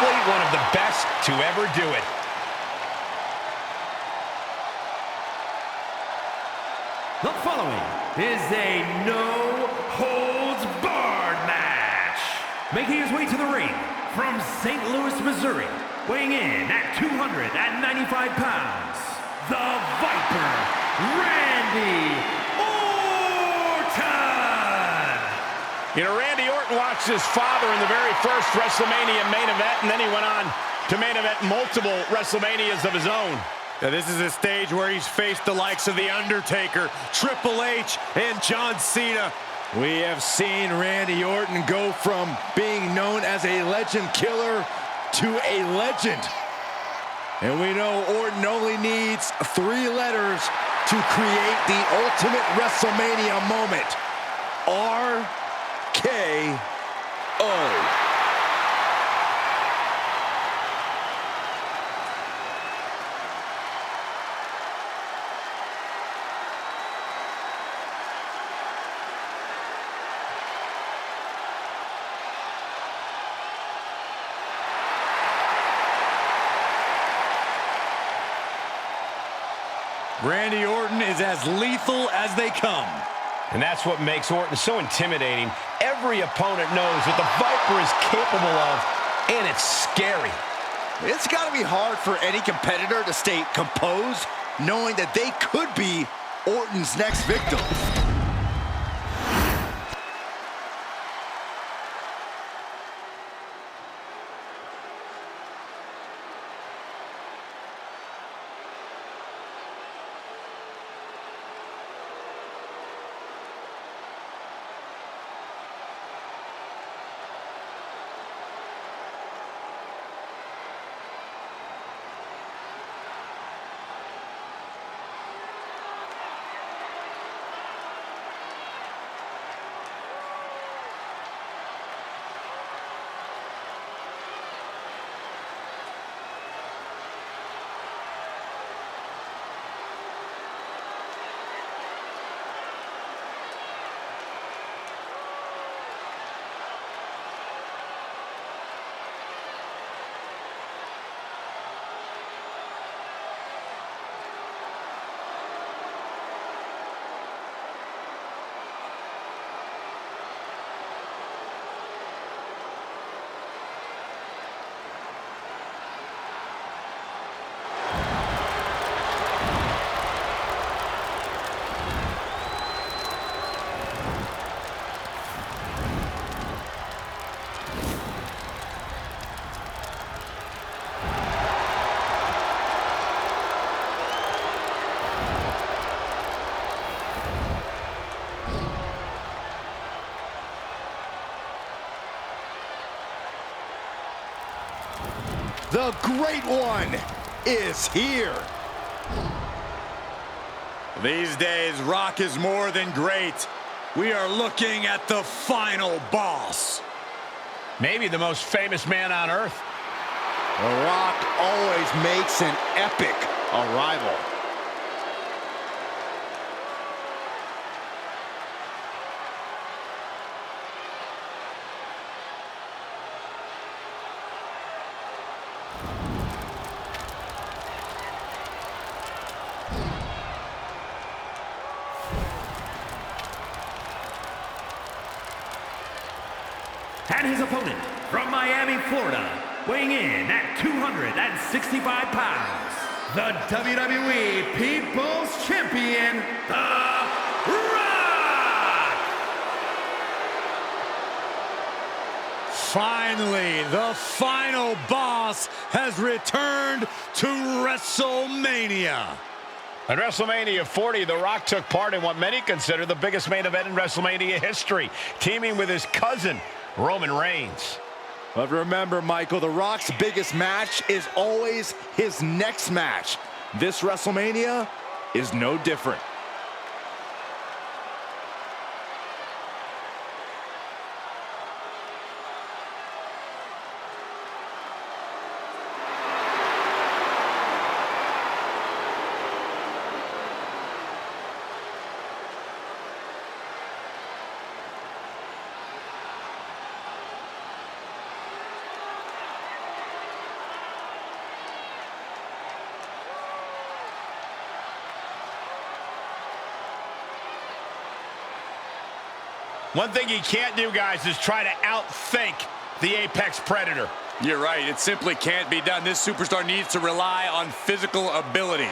Simply one of the best to ever do it. The following is a no-holds-barred match. Making his way to the ring from St. Louis, Missouri, weighing in at 295 pounds, the Viper, Randy Orton! You know, Randy Orton watched his father in the very first WrestleMania main event, and then he went on to main event multiple WrestleManias of his own. Now, this is a stage where he's faced the likes of The Undertaker, Triple H, and John Cena. We have seen Randy Orton go from being known as a legend killer to a legend. And we know Orton only needs 3 letters to create the ultimate WrestleMania moment. RKO. Randy Orton is as lethal as they come. And that's what makes Orton so intimidating. Every opponent knows what the Viper is capable of, and it's scary. It's got to be hard for any competitor to stay composed, knowing that they could be Orton's next victim. The Great One is here. These days, Rock is more than great. We are looking at the final boss. Maybe the most famous man on earth. The Rock always makes an epic arrival. And his opponent from Miami, Florida, weighing in at 265 pounds, the WWE People's Champion, The Rock! Finally, the final boss has returned to WrestleMania. At WrestleMania 40, The Rock took part in what many consider the biggest main event in WrestleMania history, teaming with his cousin, Roman Reigns. But remember, Michael, The Rock's biggest match is always his next match. This WrestleMania is no different. One thing he can't do, guys, is try to outthink the Apex Predator. You're right. It simply can't be done. This superstar needs to rely on physical ability.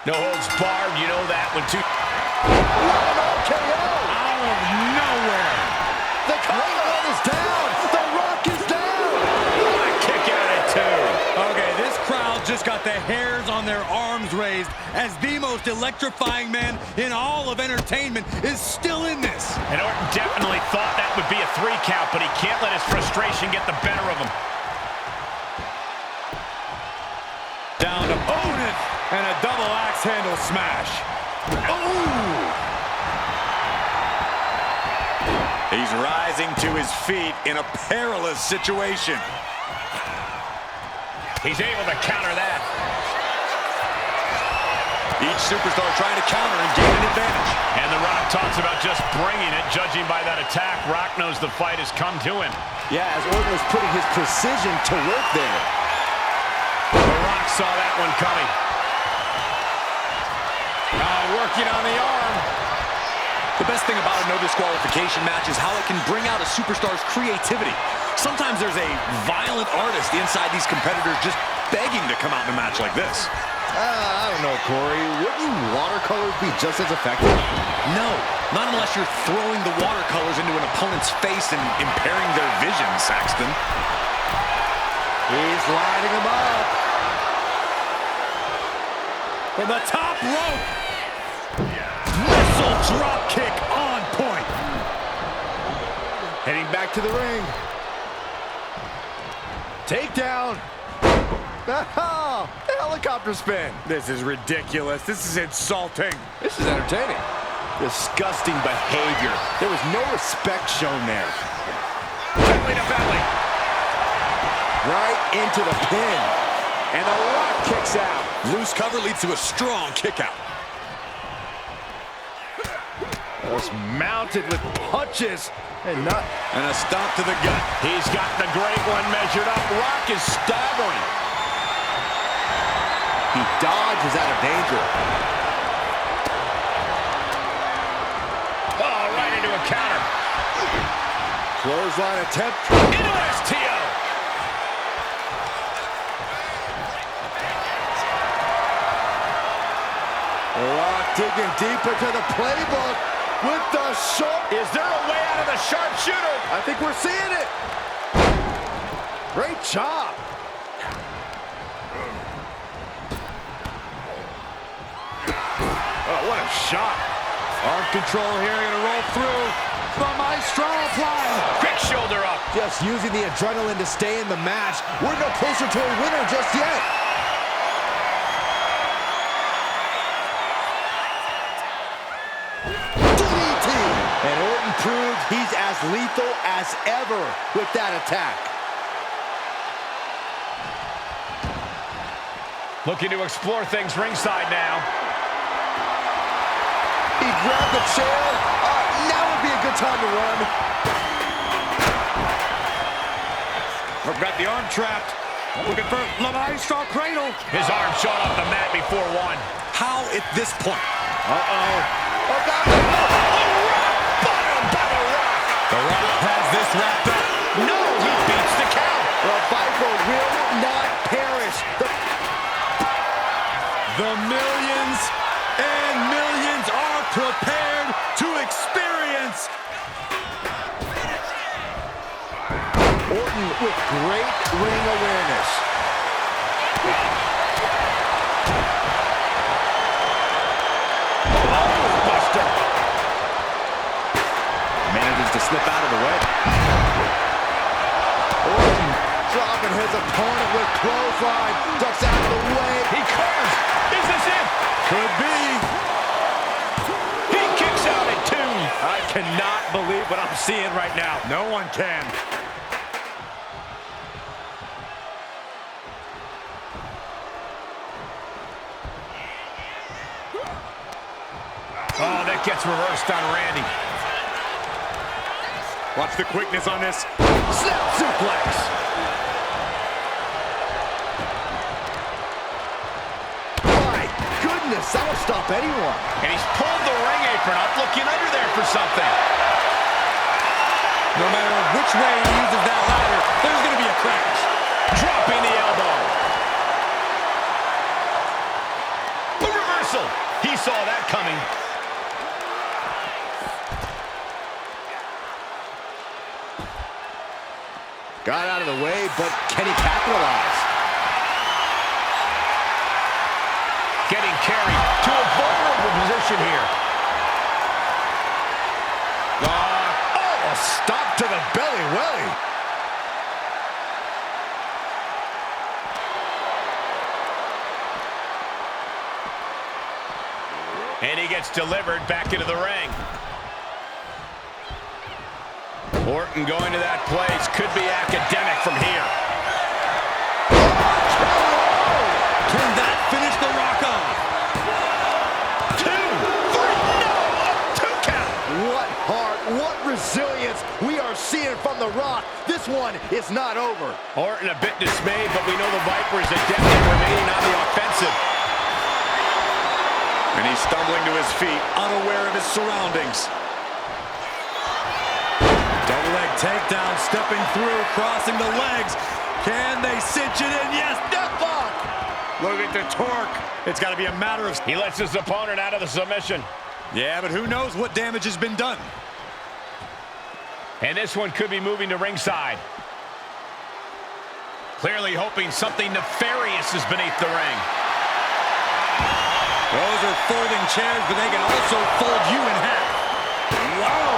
No holds barred, you know that one too. KO out of nowhere. The Ring is down. The Rock is down. What a kick out at two. Okay, this crowd just got the hairs on their arms raised as the most electrifying man in all of entertainment is still in this. And Orton definitely thought that would be a 3 count, but he can't let his frustration get the better of him. Down to Orton. And a double axe handle smash. Ooh! He's rising to his feet in a perilous situation. He's able to counter that. Each superstar trying to counter and gain an advantage. And The Rock talks about just bringing it. Judging by that attack, Rock knows the fight has come to him. Yeah, as Orton was putting his precision to work there. The Rock saw that one coming. Working on the arm. The best thing about a no disqualification match is how it can bring out a superstar's creativity. Sometimes there's a violent artist inside these competitors just begging to come out in a match like this. I don't know, Corey. Wouldn't watercolors be just as effective? No, not unless you're throwing the watercolors into an opponent's face and impairing their vision, Saxton. He's lining him up. From the top rope. Missile drop kick on point. Heading back to the ring. Takedown. Oh, helicopter spin. This is ridiculous. This is insulting. This is entertaining. Disgusting behavior. There was no respect shown there. Belly to belly. Right into the pin. And The Rock kicks out. Loose cover leads to a strong kick out. Almost mounted with punches and not. And a stomp to the gut. He's got the great one measured up. Rock is staggering. He dodges out of danger. Oh, right into a counter. Clothesline attempt. Into STO. The Rock digging deep into the playbook with the sharp. Is there a way out of the sharpshooter? I think we're seeing it. Great job. Oh, what a shot. Arm control here, gonna roll through. The Maestro applied. Quick shoulder up. Just using the adrenaline to stay in the match. We're no closer to a winner just yet. DDT. And Orton proved he's as lethal as ever with that attack. Looking to explore things ringside now. He grabbed the chair. Now would be a good time to run. We've got the arm trapped. Looking for the Maestro cradle. His arm shot off the mat before one. How at this point? Uh-oh. Oh, God. Bottom by The Rock. The Rock has this wrapped up. No, he beats the count. The Viper will not perish. The millions and millions are prepared to experience. Orton with great ring awareness. Buster. Manages to slip out of the way. Orton dropping his opponent with clothesline. Ducks out of the way. He Could be. He kicks out at 2. I cannot believe what I'm seeing right now. No one can. Oh, that gets reversed on Randy. Watch the quickness on this. Snap suplex. My goodness, that'll stop anyone. And he's pulled the ring apron up, looking under there for something. No matter which way he uses that ladder, there's going to be a crash. Dropping the elbow. The reversal. He saw that coming. Got out of the way, but can he capitalize? Getting carried to a vulnerable position here. Oh, a stop to the belly welly. And he gets delivered back into the ring. Orton going to that place. Could be academic from here. Can that finish the Rock off? 2, 3, no! A 2 count! What heart, what resilience we are seeing from The Rock. This one is not over. Orton a bit dismayed, but we know the Viper is adept at remaining on the offensive. And he's stumbling to his feet, unaware of his surroundings. Double leg takedown, stepping through, crossing the legs. Can they cinch it in? Yes, deathlock! Look at the torque. It's got to be a matter of... He lets his opponent out of the submission. Yeah, but who knows what damage has been done. And this one could be moving to ringside. Clearly hoping something nefarious is beneath the ring. Those are folding chairs, but they can also fold you in half. Wow!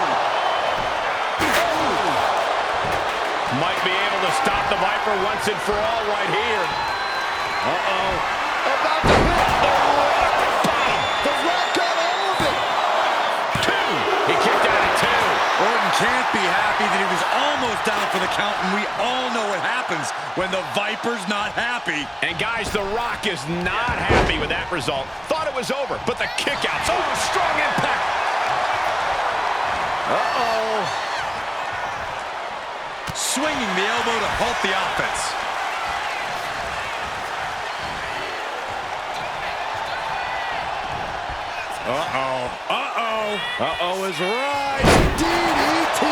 Might be able to stop the Viper once and for all right here. Uh-oh. About to hit the Rock. Bottom. The Rock got all of it. 2. He kicked out at 2. Orton can't be happy that he was almost down for the count, and we all know what happens when the Viper's not happy. And guys, The Rock is not happy with that result. Thought it was over, but the kick out. So strong impact. Uh-oh. Swinging the elbow to halt the offense. Uh-oh. Uh-oh. Uh-oh is right. DDT.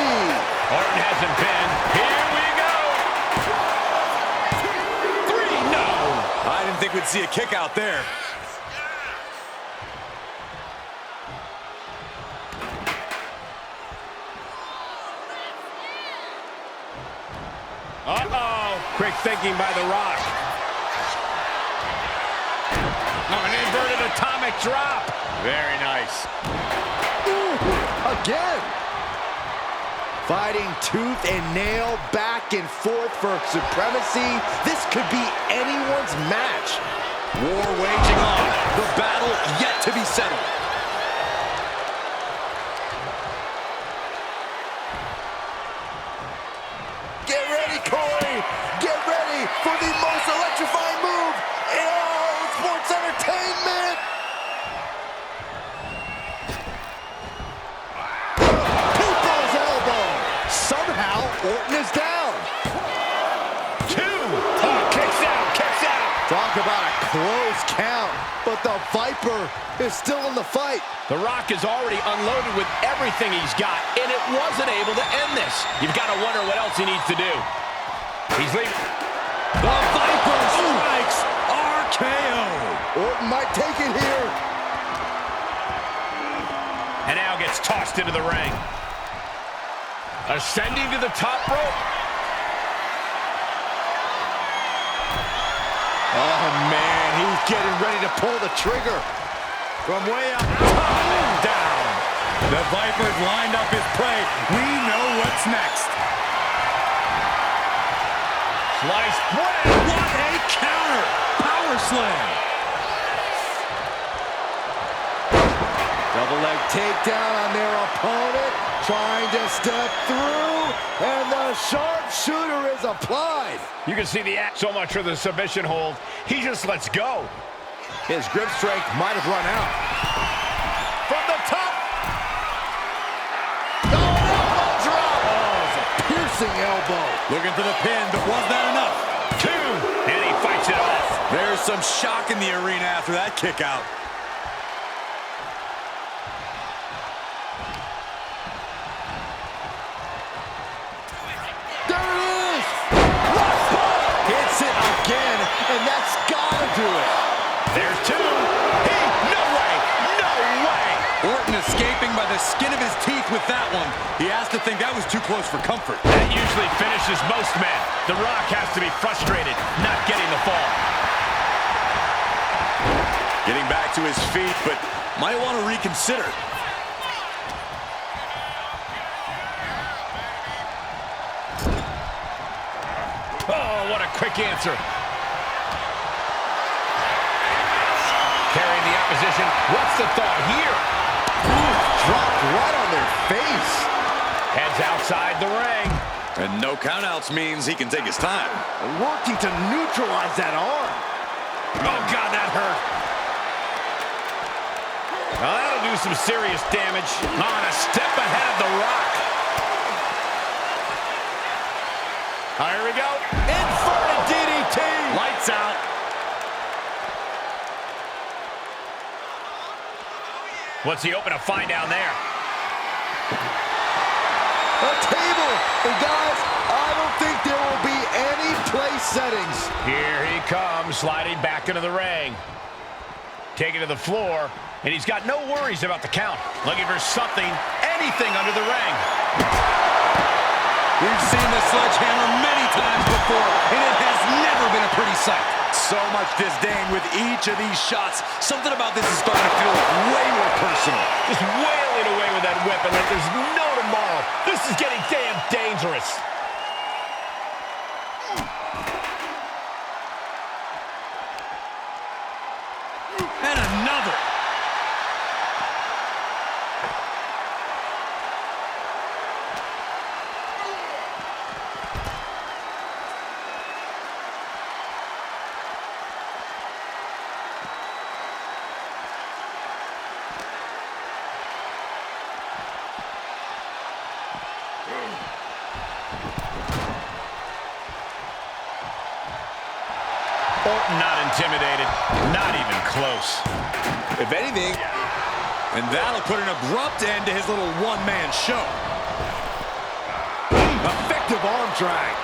Orton has him pinned. Here we go. 3, no. I didn't think we'd see a kick out there. Uh-oh. Quick thinking by The Rock. Oh, an inverted atomic drop. Very nice. Ooh, again. Fighting tooth and nail, back and forth for supremacy. This could be anyone's match. War waging on. The battle yet to be settled. Get ready, Corey. Get ready for the most electrifying move in all sports entertainment. People's elbow. Somehow, Orton is down. 2. Oh, kicks out, kicks out. Talk about a close count, but the Viper is still in the fight. The Rock is already unloaded with everything he's got, and it wasn't able to end this. You've got to wonder what else he needs to do. He's leaving. The Viper strikes RKO. Orton might take it here. And now gets tossed into the ring. Ascending to the top rope. Oh, man, he's getting ready to pull the trigger. From way up top and down. The Viper's lined up his prey. We know what's next. Sliced bread. What a counter. Power slam. Double leg takedown on their opponent, trying to step through, and the sharpshooter is applied. You can see the act so much for the submission hold. He just lets go. His grip strength might have run out. From the top. Oh, elbow drop. Oh, it's a piercing elbow. Looking for the pin, but was that enough? 2, and he fights it off. There's some shock in the arena after that kick out. There it is! Hits it again, and that's gotta do it. There's 2. No way! No way! Orton escaping by the skin of his teeth with that one. He has to think that was too close for comfort. That usually finishes most men. The Rock has to be frustrated, not getting the fall. Getting back to his feet, but might want to reconsider. Oh, what a quick answer. Carrying the opposition. What's the thought here? Ooh, dropped right on their face. Heads outside the ring. And no countouts means he can take his time. Working to neutralize that arm. Oh, God, that hurt. Well, that'll do some serious damage. On a step ahead of the Rock. Here we go. Inverted DDT. Lights out. What's he open to find down there? A table. And guys, I don't think there will be any place settings. Here he comes, sliding back into the ring. Taken to the floor, and he's got no worries about the count. Looking for something, anything under the ring. We've seen the sledgehammer many times before, and it has never been a pretty sight. So much disdain with each of these shots. Something about this is starting to feel way more personal. Just wailing away with that weapon like there's no tomorrow. This is getting damn dangerous. And another. Orton not intimidated, not even close. If anything, and that'll put an abrupt end to his little one-man show. Effective arm drag.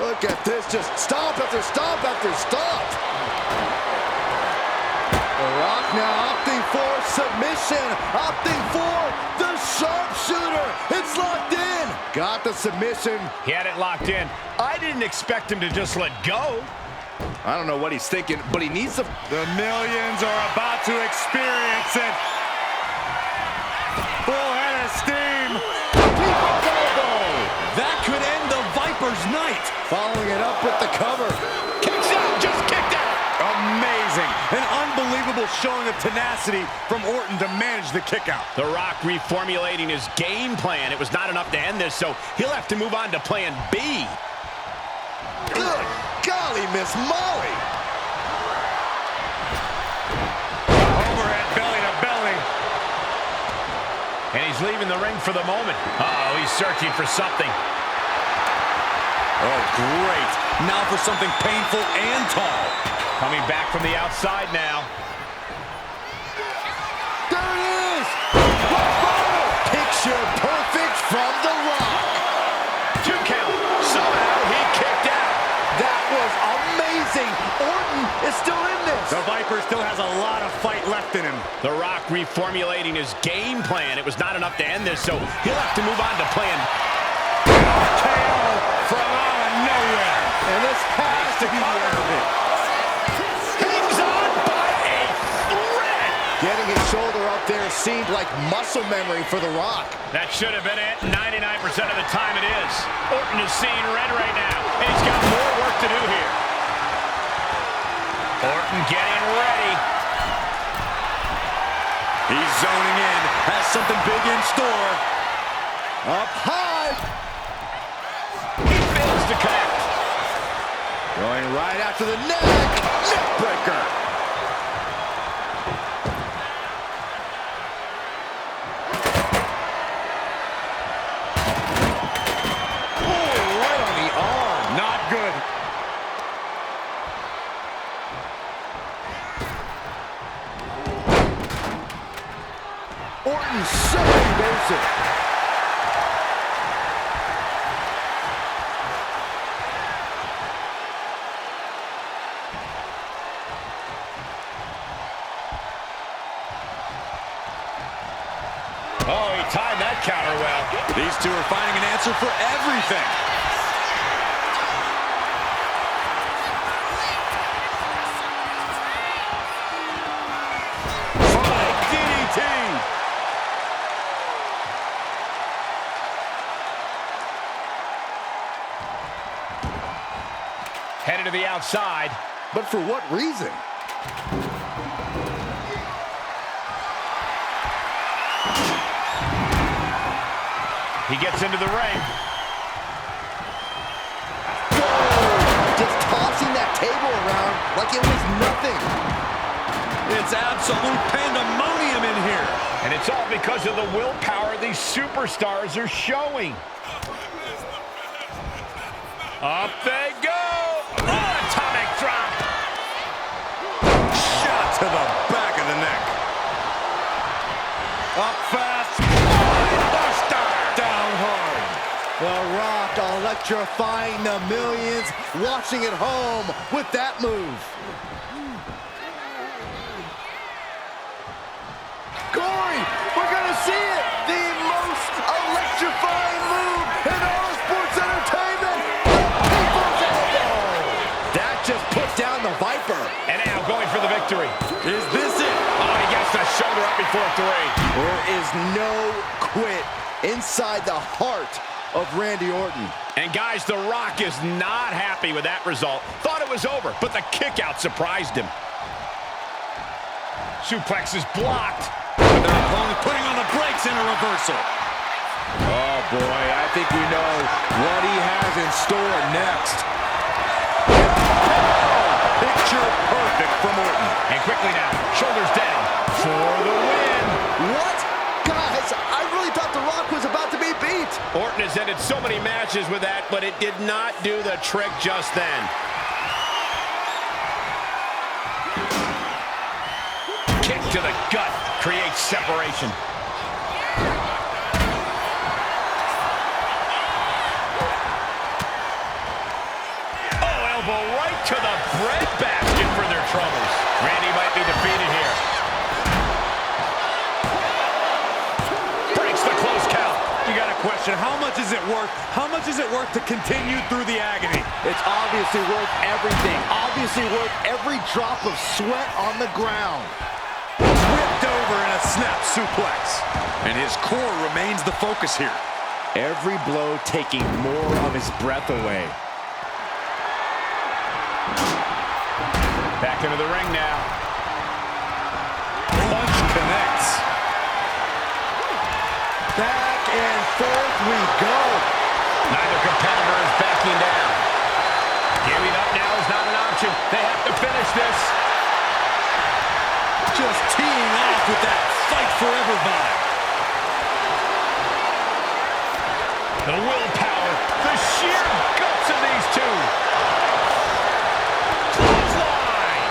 Look at this, just stomp after stomp after stomp. The Rock now opting for submission, opting for the sharpshooter. It's locked in. Got the submission. He had it locked in. I didn't expect him to just let go. I don't know what he's thinking, but he needs to... The millions are about to experience it. Full head of steam. People's elbow. That could end the Viper's night. Following it up with the cover. Kicks out, just kicked out. Amazing. An unbelievable showing of tenacity from Orton to manage the kick out. The Rock reformulating his game plan. It was not enough to end this, so he'll have to move on to plan B. Good golly, Miss Molly. Overhead belly to belly. And he's leaving the ring for the moment. Uh-oh, he's searching for something. Oh, great. Now for something painful and tall. Coming back from the outside now. There it is. Picture perfect from The Rock. 2 count. Somehow he kicked out. That was amazing. Orton is still in this. The Viper still has a lot of fight left in him. The Rock reformulating his game plan. It was not enough to end this, so he'll have to move on to plan. KO from out of nowhere. And this has to be the end of it. Hangs on by a thread. Getting his shoulder up there seemed like muscle memory for The Rock. That should have been it. 99% of the time it is. Orton is seeing red right now, and he's got more work to do here. Orton getting ready. He's zoning in, has something big in store. Up high. He fails to connect. Going right after the neck. Neck breaker. Oh, right on the arm. Not good. Orton so invasive. Oh, he timed that counter well. These two are finding an answer for everything. Flying DDT. Headed to the outside. But for what reason? He gets into the ring. Whoa! Just tossing that table around like it was nothing. It's absolute pandemonium in here. And it's all because of the willpower these superstars are showing. Up they go. Oh, atomic drop. Shot to the back of the neck. Up fast. Buster. Down hard. The Rock electrifying the millions watching at home with that move. Corey, we're gonna see it! The most electrifying move in all of sports entertainment! The People's Elbow! That just put down the Viper. And now going for the victory. Is this it? Oh, he gets the shoulder up before 3. There is no quit inside the heart of Randy Orton. And guys, The Rock is not happy with that result. Thought it was over, but the kick out surprised him. Suplex is blocked. Their opponent putting on the brakes in a reversal. Oh boy, I think we know what he has in store next. Picture perfect from Orton. And quickly now, shoulders down for the win. What? Guys, I really thought The Rock was about to be beat. Orton has ended so many matches with that, but it did not do the trick just then. Kick to the gut creates separation. Oh, elbow right to the breadbasket for their troubles. Randy might be defeated here. Breaks the close count. You got a question. How much is it worth? How much is it worth to continue through the agony? It's obviously worth everything. Obviously worth every drop of sweat on the ground. Whipped over in a snap suplex. And his core remains the focus here. Every blow taking more of his breath away. Back into the ring now. Punch connects. Back and forth we go. Neither competitor is backing down. Giving up now is not an option. They have to finish this. Just teeing off with that fight forever vibe. The willpower, the sheer guts of these two. Clothesline.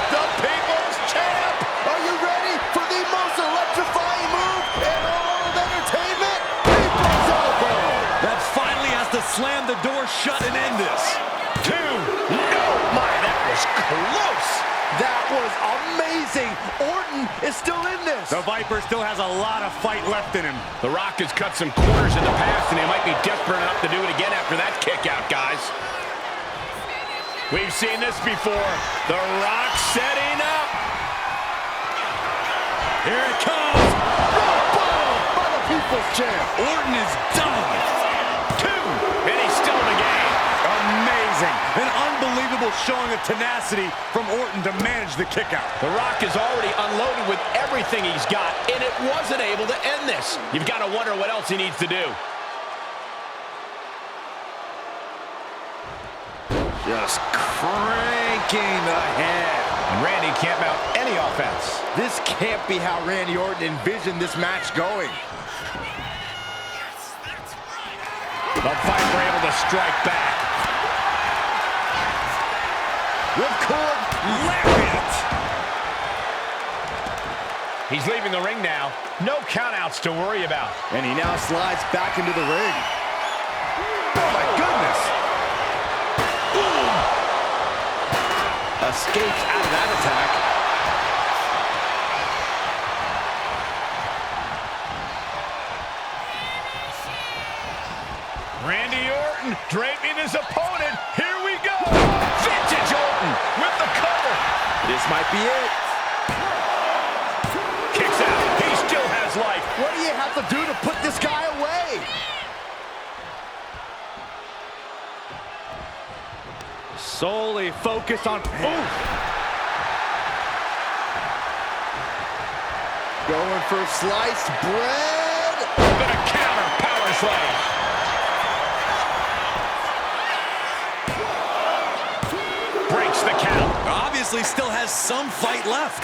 The People's Champ! Are you ready for the most electrifying move in all of entertainment? People's Elbow! That finally has to slam the door shut and end this. 2. No, my, that was close. That was amazing! Orton is still in this! The Viper still has a lot of fight left in him. The Rock has cut some corners in the past, and he might be desperate enough to do it again after that kick out, guys. We've seen this before. The Rock setting up. Here it comes. Boom! By the People's Champ! Orton is done. 2, and he's still in the game. Amazing. An unbelievable unbelievable showing of tenacity from Orton to manage the kick out. The Rock is already unloaded with everything he's got, and it wasn't able to end this. You've got to wonder what else he needs to do. Just cranking the head. And Randy can't mount any offense. This can't be how Randy Orton envisioned this match going. The Viper able to strike back. Ripcord Lariat. He's leaving the ring now. No countouts to worry about. And he now slides back into the ring. Oh my goodness! Escapes out of that attack. Randy Orton draping his opponent. Here we go. Vintage Orton with the cover. This might be it. Kicks out. He still has life. What do you have to do to put this guy away? Solely focused on... Ooh. Going for sliced bread. Gonna counter power slam. Breaks the count. Obviously still has some fight left.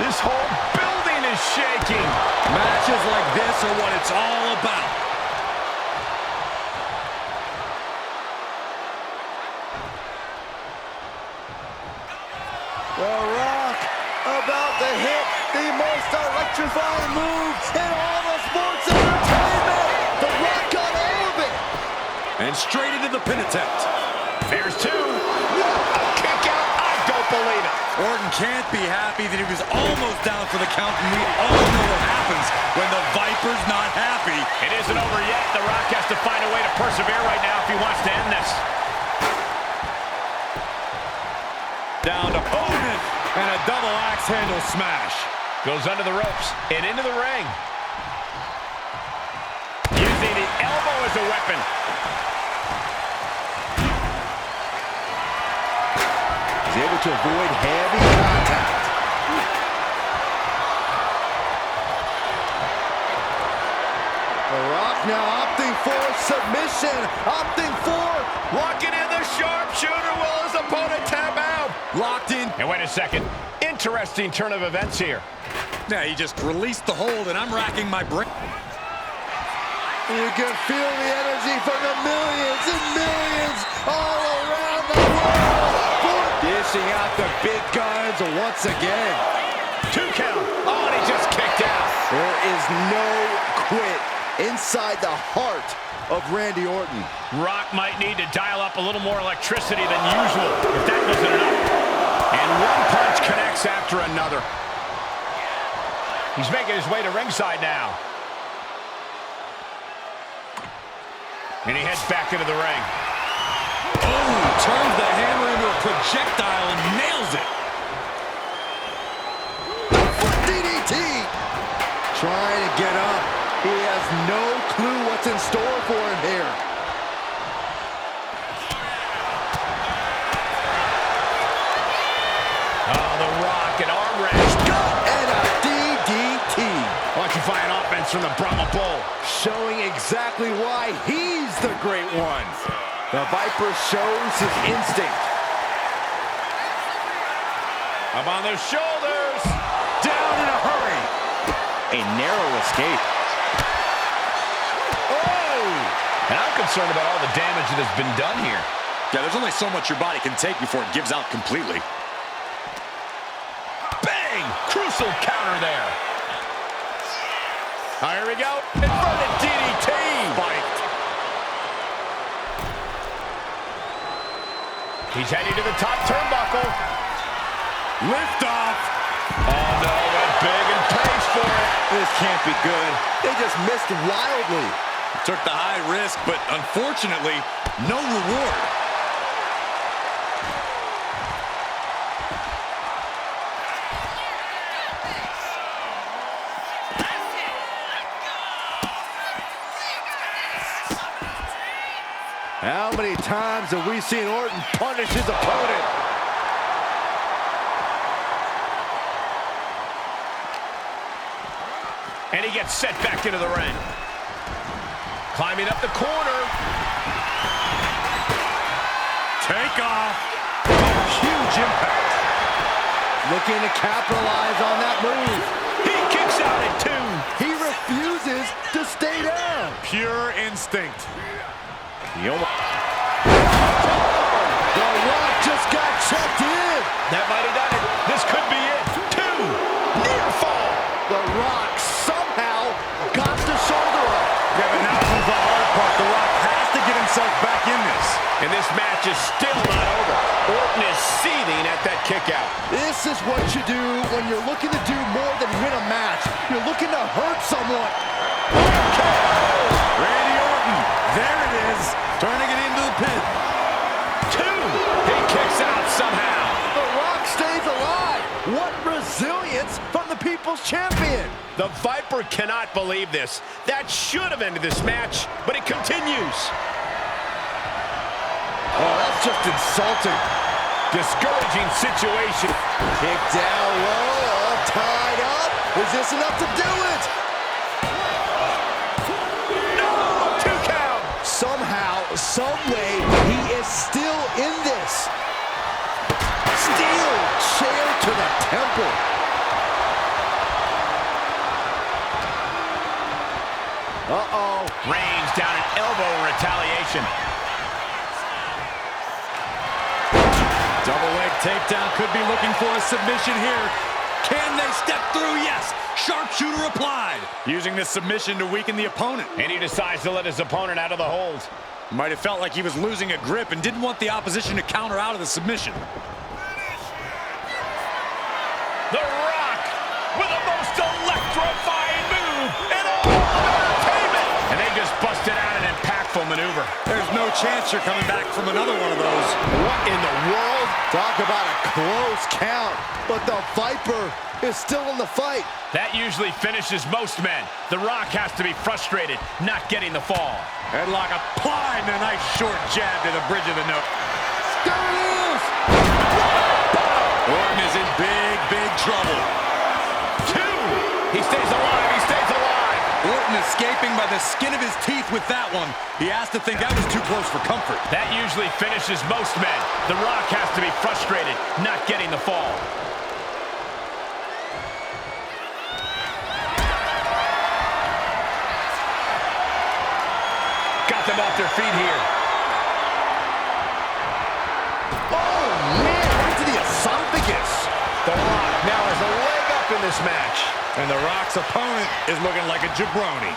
This whole building is shaking. Matches like this are what it's all about. The Rock about to hit the most electrifying move in all of sports entertainment. The Rock got all of it. And straight into the pin attempt. There's two. A kick out. I don't believe it. Orton can't be happy that he was almost down for the count, and we all know what happens when the Viper's not happy. It isn't over yet. The Rock has to find a way to persevere right now if he wants to end this. Down to Orton, and a double axe handle smash. Goes under the ropes and into the ring. Using the elbow as a weapon. He's able to avoid heavy contact. The Rock now opting for submission, opting for Locking in the sharpshooter. Will his opponent tap out? Locked in. And wait a second. Interesting turn of events here. Yeah, he just released the hold, and I'm racking my brain. You can feel the energy from the millions and millions all around the world. Dishing out the big guns once again. 2 count. Oh, and he just kicked out. There is no quit inside the heart of Randy Orton. Rock might need to dial up a little more electricity than usual if that wasn't enough. And one punch connects after another. He's making his way to ringside now. And he heads back into the ring. Oh, turns the hammer into a projectile and nails it. DDT. Trying to get up. He has no clue what's in store for him here. Oh, the Rock, an arm wrench. And a DDT. Electrifying offense from the Brahma Bull. Showing exactly why he's the great one. The Viper shows his instinct. Up on the shoulders. Down in a hurry. A narrow escape. And I'm concerned about all the damage that has been done here. Yeah, there's only so much your body can take before it gives out completely. Bang! Crucial counter there. Oh, here we go. Inverted DDT. Spiked. He's heading to the top turnbuckle. Lift off. Oh, no, went big and pays for it. This can't be good. They just missed wildly. Took the high risk, but unfortunately, no reward. How many times have we seen Orton punish his opponent? And he gets set back into the ring. Climbing up the corner. Take off. Huge impact. Looking to capitalize on that move. He kicks out at 2. He refuses to stay down. Pure instinct. The Rock just got checked in. That might have done it. This could be it. 2. Near fall. The Rock somehow got the shoulder up. Yeah, but now comes the hard part. The Rock has to get himself back in this. And this match is still not over. Orton is seething at that kick out. This is what you do when you're looking to do more than win a match. You're looking to hurt someone. Randy Orton, there it is, turning it into the pin. 2. He kicks out somehow. The Rock stays alive. What resilience from the People's Champion. The Viper cannot believe this. That should have ended this match, but it continues. Oh, that's just insulting. Discouraging situation. Kick down low, all tied up. Is this enough to do it? No! 2 count. Somehow, someway, he is still in this. Steel chair to the temple. Uh-oh. Reigns down an elbow in retaliation. Double leg takedown, could be looking for a submission here. Can they step through? Yes. Sharpshooter applied. Using this submission to weaken the opponent. And he decides to let his opponent out of the hold. Might have felt like he was losing a grip and didn't want the opposition to counter out of the submission. The Rock with the most electrifying move in all of entertainment. And they just busted out an impactful maneuver. There's no chance you're coming back from another one of those. What in the world? Talk about a close count, but the Viper is still in the fight. That usually finishes most men. The Rock has to be frustrated, not getting the fall. Headlock applied and a nice short jab to the bridge of the nose. There it is! Orton is in big trouble. 2. He stays alive. He stays alive. Orton escaping by the skin of his teeth with that one. He has to think that was too close for comfort. That usually finishes most men. The Rock has to be frustrated, not getting the fall. Got them off their feet here. Oh, man, right to the esophagus. The Rock now has a leg up in this match. And The Rock's opponent is looking like a jabroni.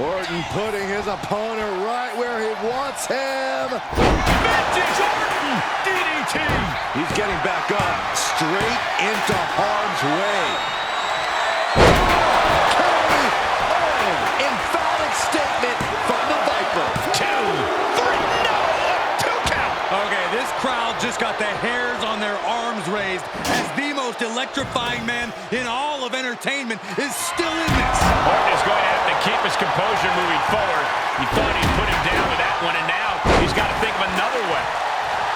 Orton putting his opponent right where he wants him. Vintage Orton! DDT! He's getting back up, straight into harm's way. Emphatic statement from the Viper. 2, 3, no! 2 count! Okay, this crowd just got the hairs on their arms raised as the most electrifying man in all of entertainment is still in this. Orton is going to have to keep his composure moving forward. He thought he'd put him down with that one, and now he's got to think of another way.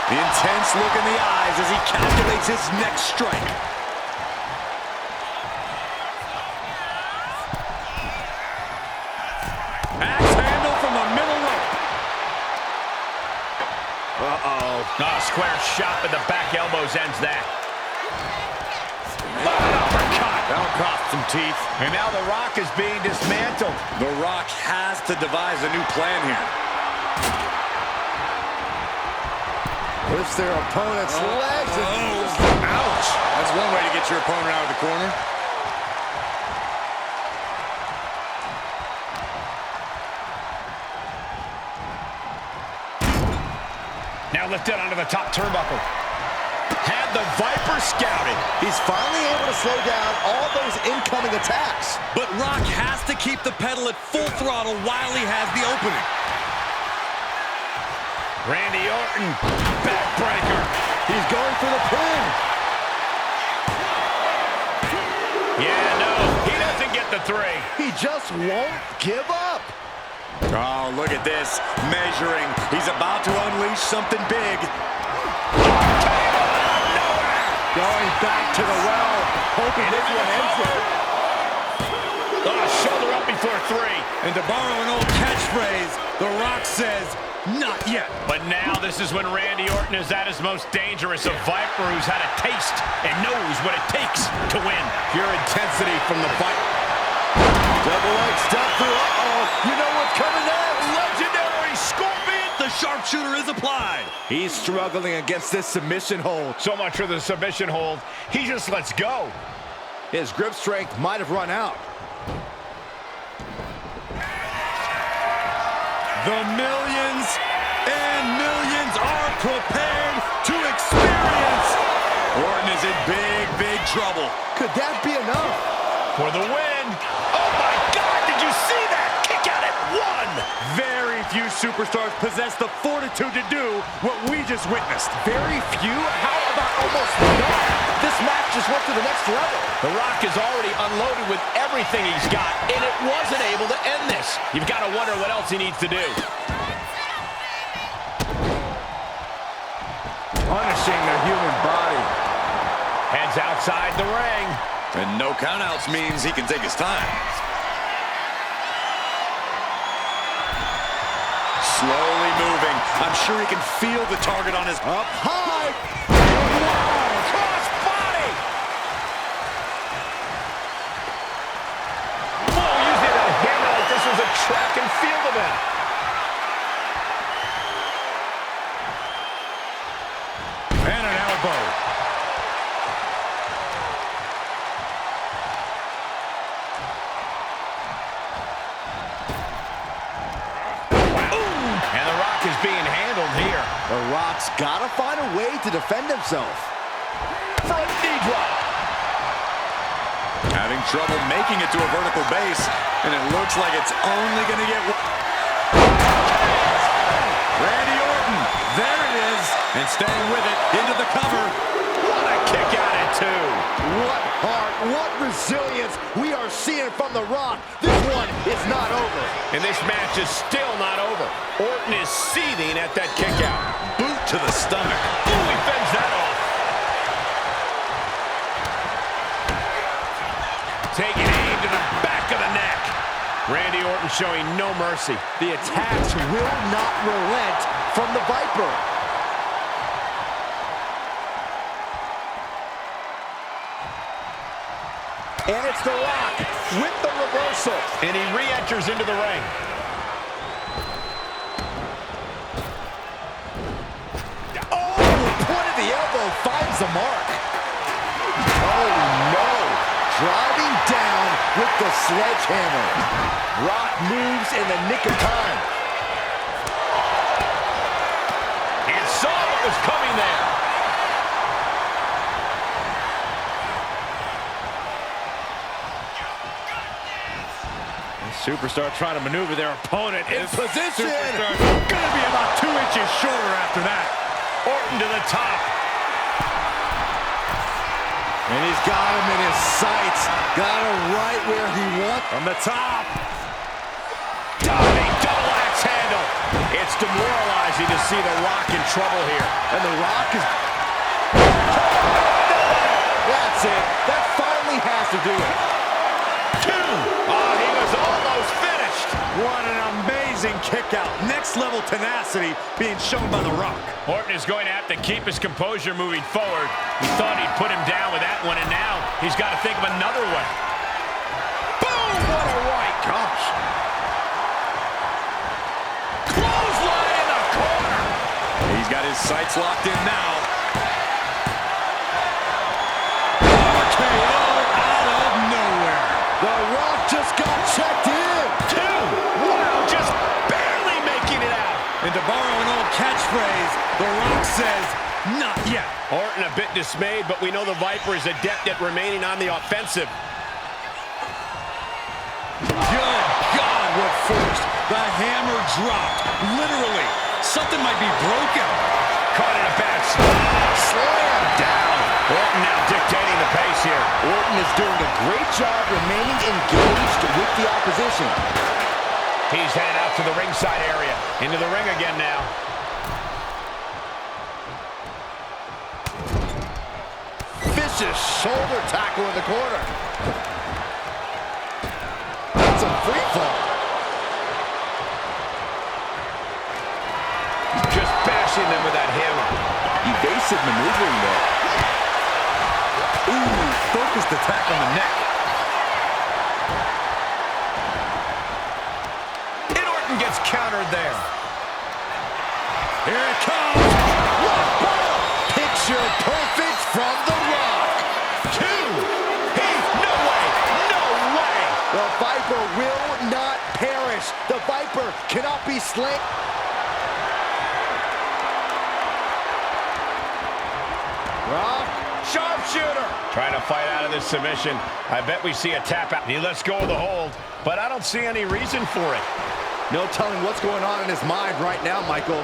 The intense look in the eyes as he calculates his next strike. Axe handle from the middle rope. Uh-oh. Oh, square shot, but the back elbows ends that. Oh, an uppercut. That'll cost some teeth. And now The Rock is being dismantled. The Rock has to devise a new plan here. Lifts their opponent's legs. Ouch! That's one way to get your opponent out of the corner. Now lifted onto the top turnbuckle. Had the Viper scouted. He's finally able to slow down all those incoming attacks. But Rock has to keep the pedal at full throttle while he has the opening. Randy Orton, backbreaker. He's going for the pin. Yeah, no, he doesn't get the three. He just won't give up. Oh, look at this. Measuring. He's about to unleash something big. Going back to the well, hoping this one ends it. Shoulder up before three. And to borrow an old catchphrase, The Rock says, not yet. But now this is when Randy Orton is at his most dangerous. A Viper who's had a taste and knows what it takes to win. Pure intensity from the Viper. Double leg step through. Uh-oh. You know what's coming next. Legendary Scorpion. The sharpshooter is applied. He's struggling against this submission hold. So much for the submission hold. He just lets go. His grip strength might have run out. The millions and millions are prepared to experience. Orton is in big, big trouble. Could that be enough? For the win. Oh my God, did you see that? Kick out at one. Very few superstars possess the fortitude to do what we just witnessed. Very few? How about almost none? This match just went to the next level. The Rock is already unloaded with everything he's got, and it wasn't able to end this. You've got to wonder what else he needs to do. Punishing the human body. Heads outside the ring. And no countouts means he can take his time. Slowly moving. I'm sure he can feel the target on his... Up high. Wow, cross body. Oh, using that hammer like this was a track and field event. And an elbow. And The Rock is being handled here. The Rock's got to find a way to defend himself. Front knee drop. Having trouble making it to a vertical base, and it looks like it's only going to get... Randy Orton, there it is, and staying with it, into the cover. What a kick out at two. What heart, what resilience we are seeing from The Rock. This one is not over. And this match is still not over. Orton is seething at that kick out. Boot to the stomach. Ooh, he fends that off. Taking aim to the back of the neck. Randy Orton showing no mercy. The attacks will not relent from the Viper. And it's The Rock with the reversal. And he re-enters into the ring. Oh, the point of the elbow finds the mark. Oh, no. Driving down with the sledgehammer. Rock moves in the nick of time. And saw what was coming there. Superstar trying to maneuver their opponent In position. Superstar gonna be about 2 inches shorter after that. Orton to the top. And he's got him in his sights. Got him right where he wants. From the top. Diving double axe handle. It's demoralizing to see The Rock in trouble here. And The Rock is... That's it. That finally has to do it. Two. Oh, he was almost finished. What an amazing kick out. Next level tenacity being shown by The Rock. Orton is going to have to keep his composure moving forward. He thought he'd put him down with that one, and now he's got to think of another one. Boom! What a right. Gosh. Clothesline in the corner. He's got his sights locked in now. RKO out of nowhere. The Rock just got checked in. Two. Wow, just barely making it out. And to borrow an old catchphrase, The Rock says, not yet. Orton a bit dismayed, but we know the Viper is adept at remaining on the offensive. Good God, what force. The hammer dropped. Literally. Something might be broken. Caught in a bad spot. Slam down. Orton now dictating the pace here. Orton is doing a great job remaining engaged with the opposition. He's headed out to the ringside area. Into the ring again now. Vicious shoulder tackle in the corner. That's a free fall. Just bashing them with that hammer. Evasive maneuvering there. Ooh, focused attack on the neck. And Orton gets countered there. Here it comes. Rock bottom. Picture perfect from The Rock. Two. No way. No way. The Viper will not perish. The Viper cannot be slain. Rock. Sharpshooter. Trying to fight out of this submission. I bet we see a tap out. He lets go of the hold, but I don't see any reason for it. No telling what's going on in his mind right now, Michael.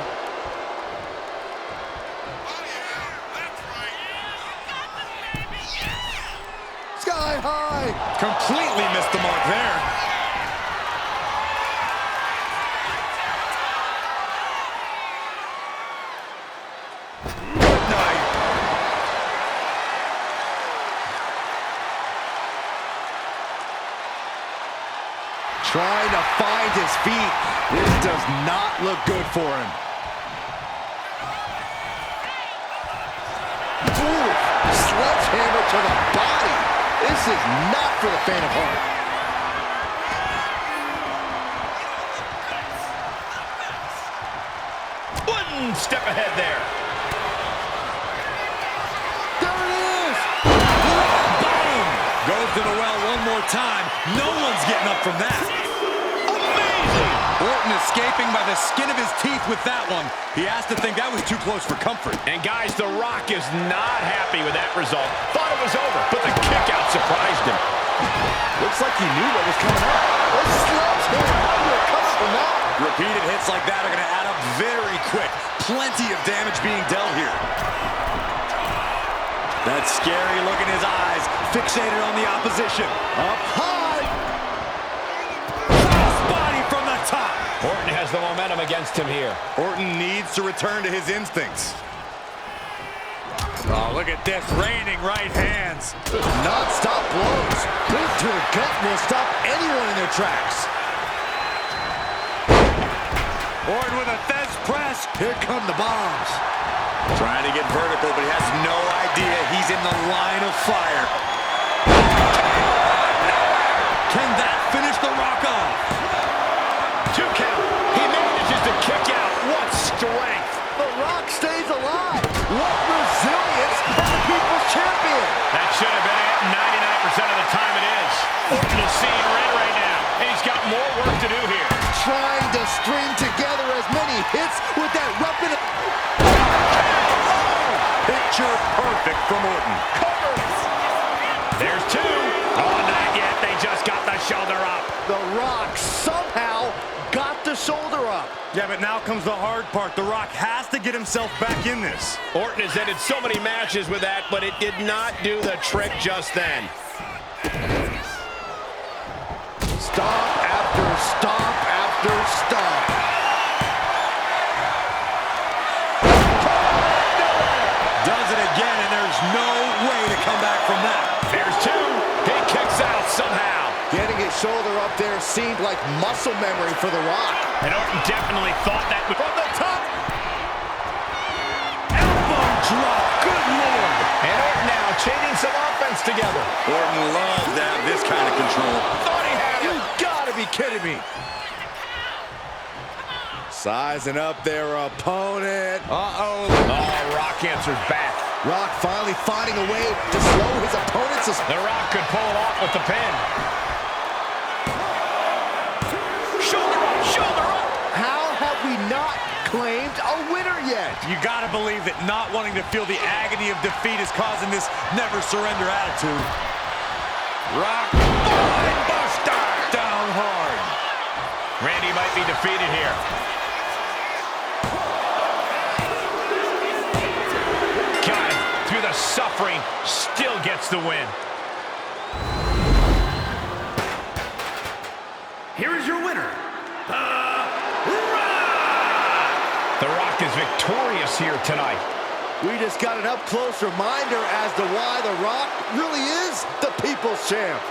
Sky high. Completely missed the mark there. Good night. Trying to find his feet. This does not look good for him. Ooh, sledgehammer to the body. This is not for the faint of heart. One step ahead there. There it is. Boom! Goes to the well one more time. No one's getting up from that. Amazing. Orton escaping by the skin of his teeth with that one. He has to think that was too close for comfort. And guys, The Rock is not happy with that result. Thought it was over, but the kick out surprised him. Looks like he knew what was coming up. A sledgehammer. How will come from that? Repeated hits like that are going to add up very quick. Plenty of damage being dealt here. That scary look in his eyes, fixated on the opposition. Up high. Body from the top. Orton has the momentum against him here. Orton needs to return to his instincts. Oh, look at this, raining right hands. Non-stop blows. Boot to the gut will stop anyone in their tracks. Orton with a Thez press. Here come the bombs. Trying to get vertical, but he has no idea he's in the line of fire. Can that finish The Rock off? 2 count. He manages to kick out. What strength. The Rock stays alive. What resilience from the People's Champion. That should have been it. 99% of the time it is. Orton is seeing red right now, and he's got more work to do here. Trying to string together as many hits with that weapon. Picture perfect from Orton. There's 2. Oh, not yet. They just got the shoulder up. The Rock somehow got the shoulder up. Yeah, but now comes the hard part. The Rock has to get himself back in this. Orton has ended so many matches with that, but it did not do the trick just then. Stomp after stomp after stomp. Does it again, and there's no way to come back from that. There's 2. He kicks out somehow. Getting his shoulder up there seemed like muscle memory for The Rock. And Orton definitely thought that would... From the top. Elbow drop, good lord. And Orton now chaining some offense together. Orton loves to have this kind of control. Thought he had You it. gotta be kidding me. Sizing up their opponent. Oh, Rock answers back. Rock finally finding a way to slow his opponent's... The Rock could pull it off with the pin. Shoulder up, shoulder up. How have we not claimed a winner yet? You gotta believe that not wanting to feel the agony of defeat is causing this never surrender attitude. Rock, buster, down hard. Randy might be defeated here. Got him through the suffering, still gets the win. here is your winner, The Rock! The Rock is victorious here tonight. We just got an up-close reminder as to why The Rock really is the People's Champ.